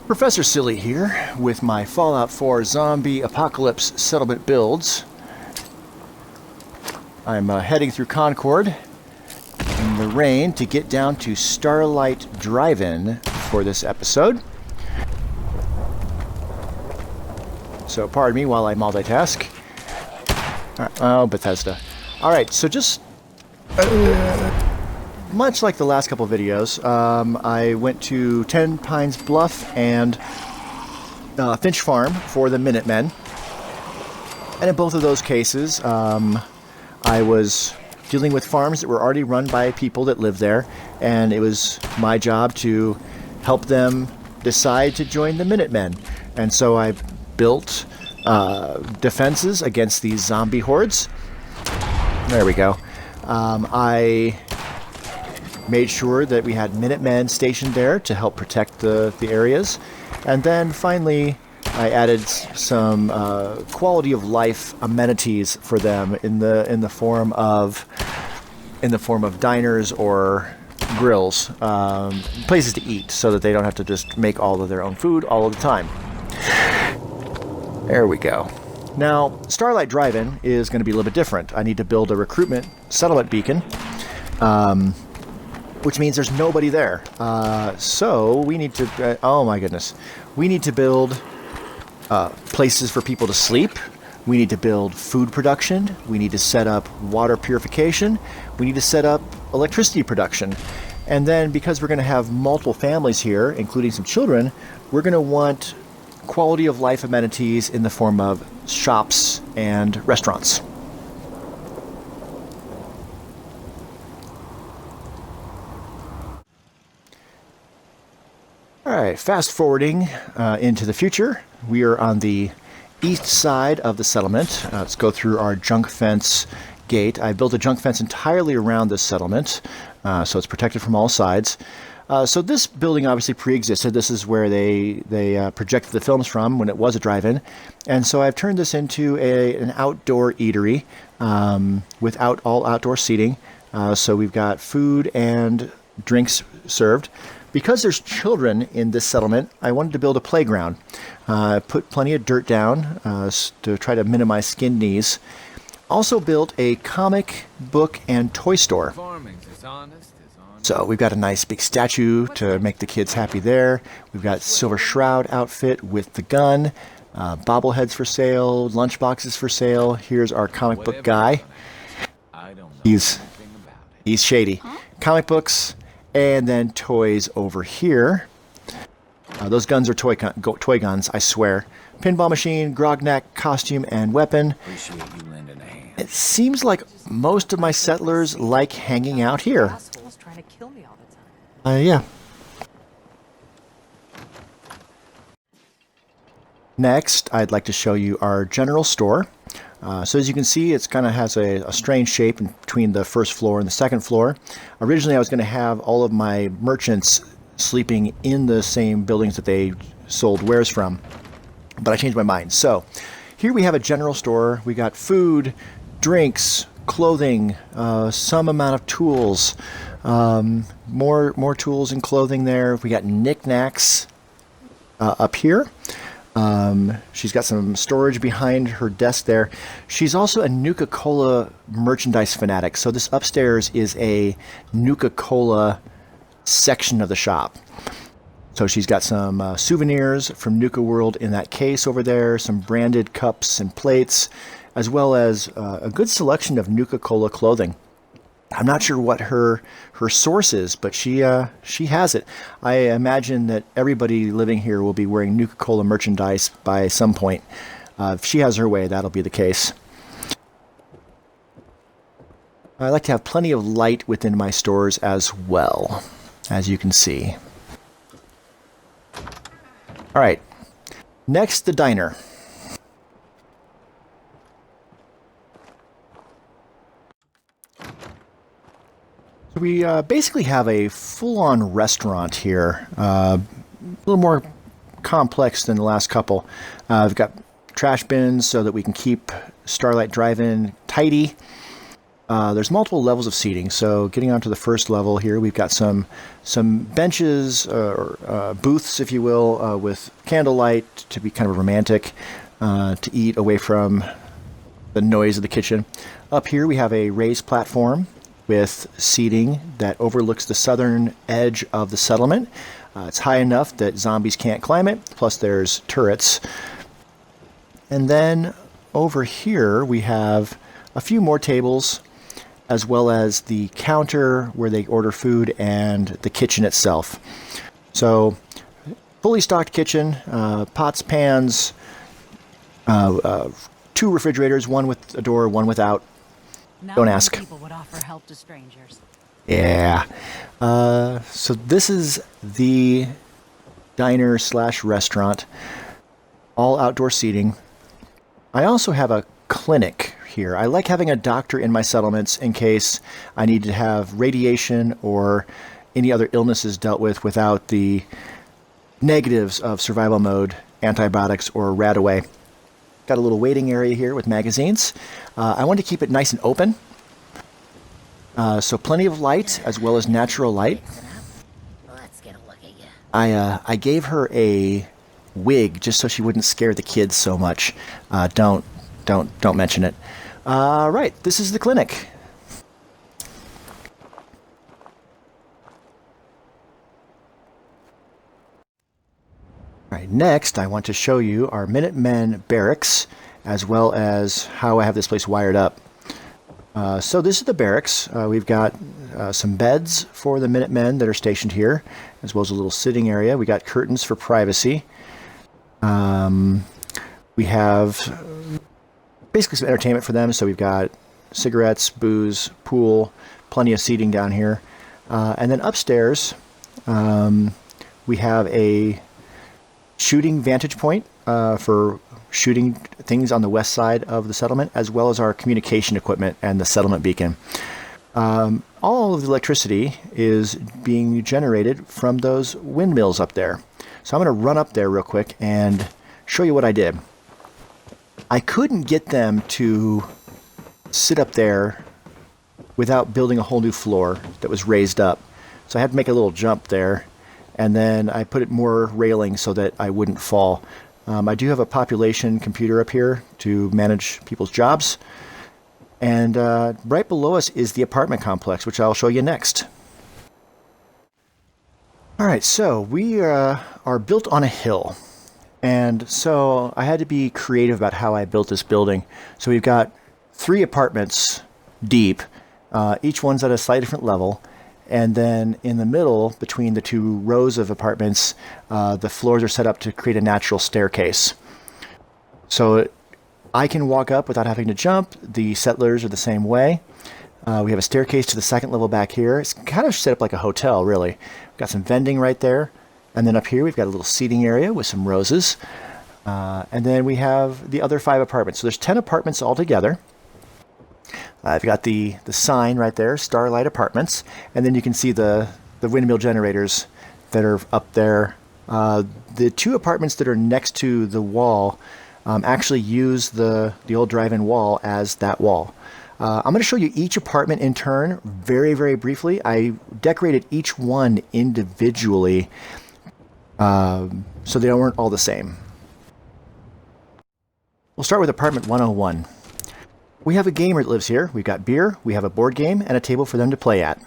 Professor Silly here with my Fallout 4 Zombie Apocalypse settlement builds. I'm heading through Concord in the rain to get down to Starlight Drive-In for this episode. So pardon me while I multitask. Oh, Bethesda. Alright, so just much like the last couple of videos, I went to 10 Pines Bluff and Finch Farm for the Minutemen. And in both of those cases, I was dealing with farms that were already run by people that live there, and it was my job to help them decide to join the Minutemen. And so I built defenses against these zombie hordes. There we go. I made sure that we had Minutemen stationed there to help protect the areas. And then finally, I added some quality of life amenities for them in the form of diners or grills, places to eat, so that they don't have to just make all of their own food all of the time. There we go. Now, Starlight Drive-In is going to be a little bit different. I need to build a recruitment settlement beacon, which means there's nobody there. So we need to, oh my goodness, we need to build places for people to sleep. We need to build food production. We need to set up water purification. We need to set up electricity production. And then because we're going to have multiple families here, including some children, we're going to want quality of life amenities in the form of shops and restaurants. All right, fast forwarding into the future. We are on the east side of the settlement. Let's go through our junk fence gate. I built a junk fence entirely around this settlement, so it's protected from all sides. So this building obviously pre-existed. This is where they projected the films from when it was a drive-in. And so I've turned this into an outdoor eatery with all outdoor seating. So we've got food and drinks served. Because there's children in this settlement, I wanted to build a playground. Put plenty of dirt down to try to minimize skinned knees. Also built a comic book and toy store. So we've got a nice big statue to make the kids happy there. We've got Silver Shroud outfit with the gun, bobbleheads for sale, lunchboxes for sale. Here's our comic book guy. He's shady. Comic books. And then toys over here. Those guns are toy guns, I swear. Pinball machine, grognack, costume, and weapon. It seems like most of my settlers like hanging out here. Yeah. Next, I'd like to show you our general store. So as you can see, it kind of has a strange shape in between the first floor and the second floor. Originally, I was going to have all of my merchants sleeping in the same buildings that they sold wares from, but I changed my mind. So here we have a general store. We got food, drinks, clothing, some amount of tools, more tools and clothing there. We got knickknacks up here. She's got some storage behind her desk there. She's also a Nuka-Cola merchandise fanatic. So this upstairs is a Nuka-Cola section of the shop. So she's got some souvenirs from Nuka World in that case over there, some branded cups and plates, as well as a good selection of Nuka-Cola clothing. I'm not sure what her source is, but she has it. I imagine that everybody living here will be wearing Nuka-Cola merchandise by some point. If she has her way, that'll be the case. I like to have plenty of light within my stores as well, as you can see. All right, next the diner. We basically have a full-on restaurant here, a little more complex than the last couple. We've got trash bins so that we can keep Starlight Drive-In tidy. There's multiple levels of seating. So getting onto the first level here, we've got some benches or booths, if you will, with candlelight to be kind of romantic, to eat away from the noise of the kitchen. Up here we have a raised platform with seating that overlooks the southern edge of the settlement. It's high enough that zombies can't climb it, plus there's turrets. And then over here we have a few more tables, as well as the counter where they order food and the kitchen itself. So fully stocked kitchen, pots, pans, 2 refrigerators, one with a door, one without. Don't ask. People would offer help to strangers. Yeah. So this is the diner slash restaurant. All outdoor seating. I also have a clinic here. I like having a doctor in my settlements in case I need to have radiation or any other illnesses dealt with without the negatives of survival mode, antibiotics, or RadAway. Got a little waiting area here with magazines. I want to keep it nice and open. So plenty of light as well as natural light. Let's get a look at you. I gave her a wig just so she wouldn't scare the kids so much. Don't mention it. Right, this is the clinic. All right, next I want to show you our Minutemen barracks, as well as how I have this place wired up. So this is the barracks. We've got some beds for the Minutemen that are stationed here, as well as a little sitting area. We got curtains for privacy. We have basically some entertainment for them. So we've got cigarettes, booze, pool, plenty of seating down here. And then upstairs, we have a shooting vantage point for shooting things on the west side of the settlement, as well as our communication equipment and the settlement beacon. All of the electricity is being generated from those windmills up there. So I'm going to run up there real quick and show you what I did. I couldn't get them to sit up there without building a whole new floor that was raised up. So I had to make a little jump there, and then I put it more railing so that I wouldn't fall. I do have a population computer up here to manage people's jobs. And right below us is the apartment complex, which I'll show you next. All right, so we are built on a hill. And so I had to be creative about how I built this building. So we've got 3 apartments deep. Each one's at a slightly different level. And then in the middle, between the 2 rows of apartments, the floors are set up to create a natural staircase. So I can walk up without having to jump. The settlers are the same way. We have a staircase to the 2nd level back here. It's kind of set up like a hotel, really. We've got some vending right there. And then up here, we've got a little seating area with some roses. And then we have the other 5 apartments. So there's 10 apartments altogether. I've got the sign right there, Starlight Apartments. And then you can see the windmill generators that are up there. The 2 apartments that are next to the wall actually use the old drive-in wall as that wall. I'm going to show you each apartment in turn very, very briefly. I decorated each one individually so they weren't all the same. We'll start with apartment 101. We have a gamer that lives here. We've got beer, we have a board game, and a table for them to play at.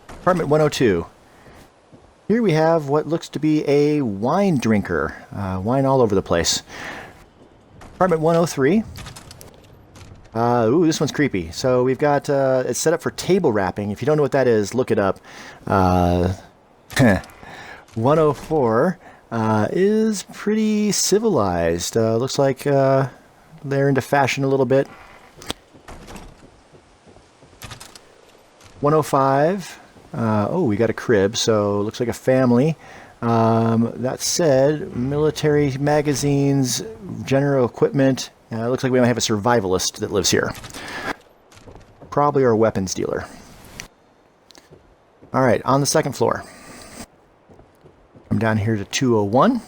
Apartment 102. Here we have what looks to be a wine drinker. Wine all over the place. Apartment 103. Ooh, this one's creepy. So we've got, it's set up for table wrapping. If you don't know what that is, look it up. 104 is pretty civilized. Looks like they're into fashion a little bit. 105. Oh, we got a crib, so looks like a family. That said, military magazines, general equipment. Looks like we might have a survivalist that lives here. Probably our weapons dealer. All right, on the 2nd floor. I'm down here to 201.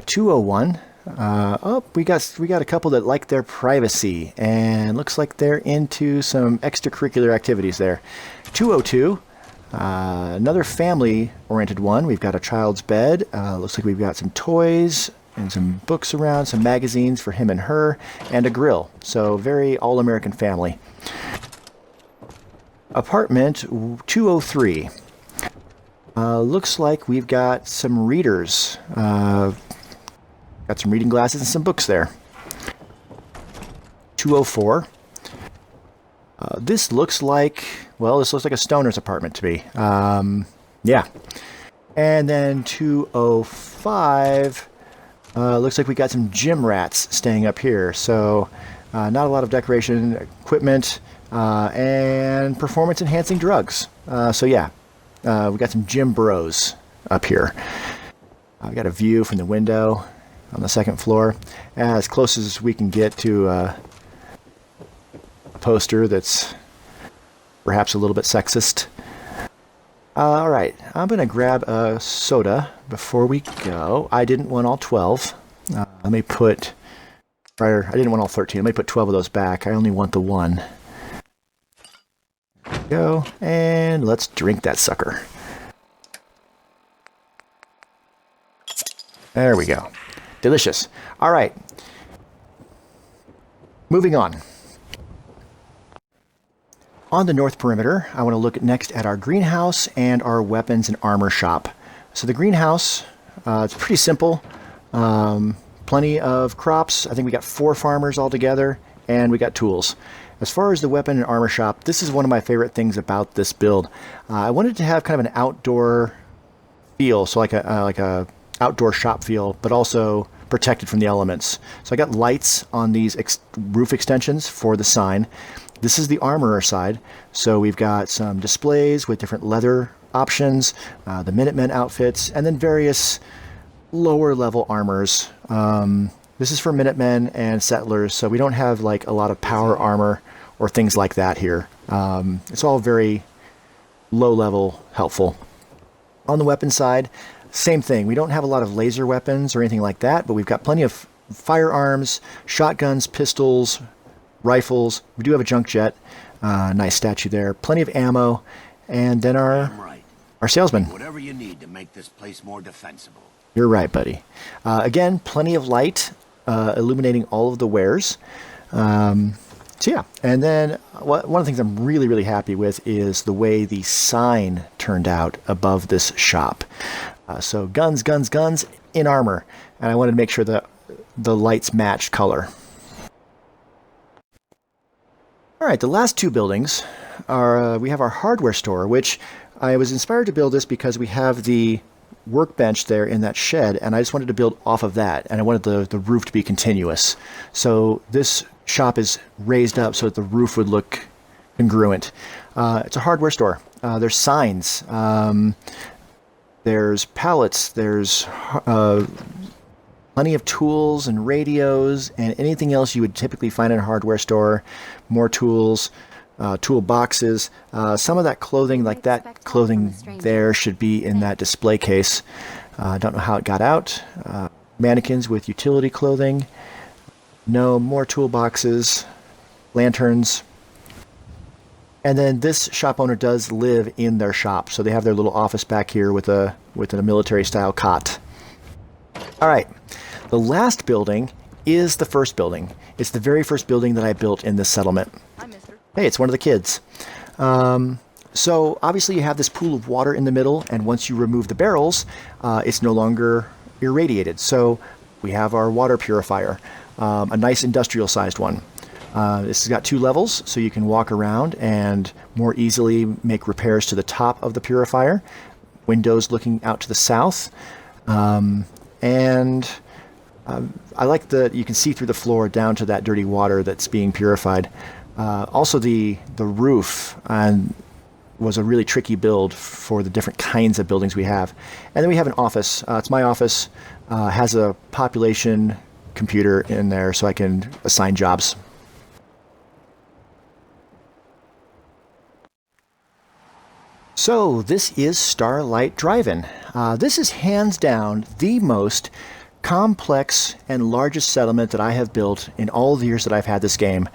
201. Oh, we got a couple that like their privacy, and looks like they're into some extracurricular activities there. 202. Another family-oriented one. We've got a child's bed. Looks like we've got some toys and some books around, some magazines for him and her, and a grill. So very all-American family. Apartment 203. Looks like we've got some readers. Got some reading glasses and some books there. 204. This looks like a stoner's apartment to me. Yeah. And then 205. Looks like we got some gym rats staying up here. So not a lot of decoration equipment and performance-enhancing drugs. So yeah, we got some gym bros up here. I've got a view from the window on the second floor, as close as we can get to a poster that's perhaps a little bit sexist. All right, I'm going to grab a soda before we go. I didn't want all 12. I didn't want all 13. Let me put 12 of those back. I only want the one. There we go, and let's drink that sucker. There we go. Delicious. All right. Moving on. On the north perimeter, I want to look next at our greenhouse and our weapons and armor shop. So the greenhouse, it's pretty simple. Plenty of crops. I think we got 4 farmers altogether, and we got tools. As far as the weapon and armor shop, this is one of my favorite things about this build. I wanted to have kind of an outdoor feel, so like a outdoor shop feel, but also protected from the elements. So I got lights on these roof extensions for the sign. This is the armorer side, so we've got some displays with different leather options, the Minutemen outfits, and then various lower level armors. This is for Minutemen and settlers, so we don't have like a lot of power armor or things like that here. It's all very low level, helpful. On the weapon side, same thing. We don't have a lot of laser weapons or anything like that, but we've got plenty of firearms, shotguns, pistols, rifles. We do have a junk jet. Nice statue there. Plenty of ammo. And then our salesman. Whatever you need to make this place more defensible. You're right, buddy. Again, plenty of light illuminating all of the wares. So yeah, and then one of the things I'm really, really happy with is the way the sign turned out above this shop. So guns, guns, guns in armor. And I wanted to make sure that the lights matched color. All right, the last 2 buildings are, we have our hardware store, which I was inspired to build this because we have the workbench there in that shed, and I just wanted to build off of that, and I wanted the roof to be continuous. So this shop is raised up so that the roof would look congruent. It's a hardware store. There's signs. There's pallets. There's plenty of tools and radios and anything else you would typically find in a hardware store. More tools, tool boxes. Some of that clothing, like that clothing there, should be in that display case. I don't know how it got out. Mannequins with utility clothing. No, more toolboxes, lanterns. And then this shop owner does live in their shop, so they have their little office back here with a military-style cot. All right, the last building is the first building. It's the very first building that I built in this settlement. Hi, mister. Hey, it's one of the kids. So obviously you have this pool of water in the middle, and once you remove the barrels, it's no longer irradiated. So we have our water purifier, a nice industrial-sized one. This has got 2 levels, so you can walk around and more easily make repairs to the top of the purifier. Windows looking out to the south. And I like that you can see through the floor down to that dirty water that's being purified. Also, the roof was a really tricky build for the different kinds of buildings we have. And then we have an office. It's my office. Has a population computer in there so I can assign jobs. So this is Starlight Drive-In. This is hands down the most complex and largest settlement that I have built in all the years that I've had this game.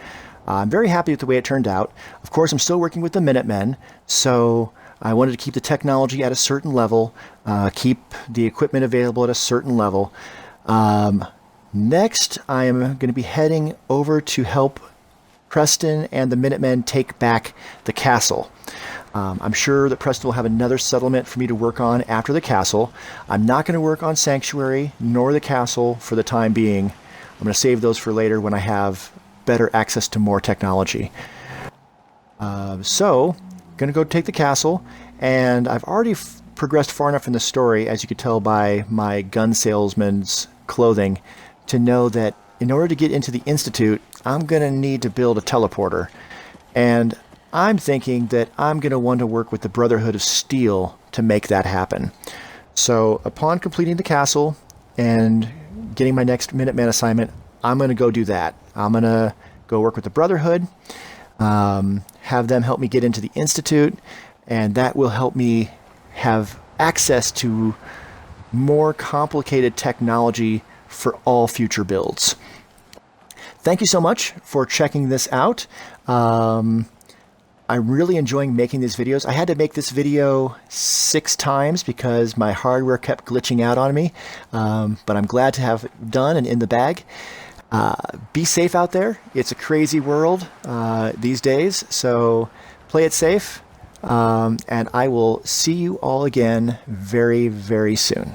I'm very happy with the way it turned out. Of course, I'm still working with the Minutemen, so I wanted to keep the technology at a certain level, keep the equipment available at a certain level. Next, I am going to be heading over to help Preston and the Minutemen take back the castle. I'm sure that Preston will have another settlement for me to work on after the castle. I'm not going to work on Sanctuary nor the castle for the time being. I'm going to save those for later when I have better access to more technology. So, going to go take the castle, and I've already progressed far enough in the story, as you could tell by my gun salesman's clothing, to know that in order to get into the Institute, I'm going to need to build a teleporter. And I'm thinking that I'm going to want to work with the Brotherhood of Steel to make that happen. So upon completing the castle and getting my next Minuteman assignment, I'm going to go do that. I'm going to go work with the Brotherhood, have them help me get into the Institute, and that will help me have access to more complicated technology for all future builds. Thank you so much for checking this out. I'm really enjoying making these videos. I had to make this video 6 times because my hardware kept glitching out on me, but I'm glad to have it done and in the bag. Be safe out there. It's a crazy world these days, so play it safe, and I will see you all again very, very soon.